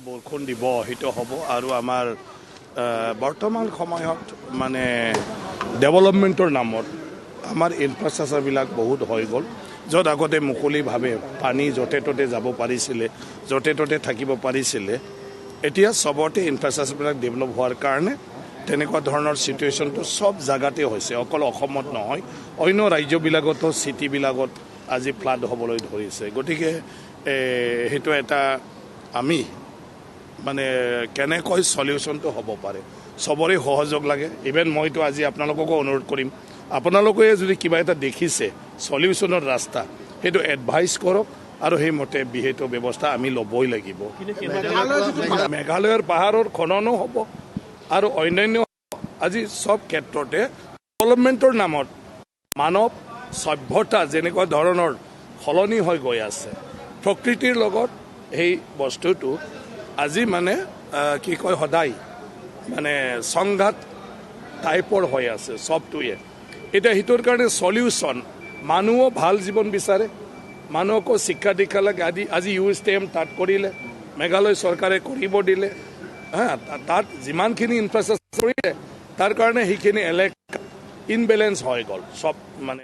বৰষুণ দিব সেইটো হ'ব আৰু আমাৰ বৰ্তমান সময়ত মানে ডেভেলপমেণ্টৰ নামত আমাৰ ইনফ্ৰাষ্ট্ৰাকচাৰবিলাক বহুত হৈ গ'ল য'ত আগতে মুকলিভাৱে পানী য'তে ত'তে যাব পাৰিছিলে য'তে ত'তে থাকিব পাৰিছিলে এতিয়া চবতে ইনফ্ৰাষ্ট্ৰাকচাৰবিলাক ডেভেলপ হোৱাৰ কাৰণে তেনেকুৱা ধৰণৰ চিটুৱেশ্যনটো চব জাগাতে হৈছে অকল অসমত নহয় অন্য ৰাজ্যবিলাকতো চিটিবিলাকত আজি ফ্লাড হ'বলৈ ধৰিছে গতিকে সেইটো এটা আমি মানে কেনেকৈ সলিউশ্যনটো হ'ব পাৰে চবৰে সহযোগ লাগে ইভেন মইতো আজি আপোনালোককো অনুৰোধ কৰিম আপোনালোকে যদি কিবা এটা দেখিছে সলিউশ্যনৰ ৰাস্তা সেইটো এডভাইচ কৰক আৰু সেইমতে বিহিত ব্যৱস্থা আমি ল'বই লাগিব মেঘালয়ৰ পাহাৰৰ খননো হ'ব আৰু অন্যান্য আজি চব ক্ষেত্ৰতে ডেভেলপমেণ্টৰ নামত মানৱ সভ্যতা যেনেকুৱা ধৰণৰ সলনি হৈ গৈ আছে প্ৰকৃতিৰ লগত সেই বস্তুটো আজি মানে কি কয় সদায় মানে সংঘাত টাইপৰ হৈ আছে চবটোৱে এতিয়া সেইটোৰ কাৰণে সলিউশ্যন মানুহো ভাল জীৱন বিচাৰে মানুহকো শিক্ষা দীক্ষা লাগে আজি USTM তাত কৰিলে মেঘালয় চৰকাৰে কৰিব দিলে তাত যিমানখিনি ইনফ্ৰাষ্ট্ৰাকচাৰ কৰিলে তাৰ কাৰণে সেইখিনি এলেকা ইনবেলেঞ্চ হৈ গ'ল চব মানে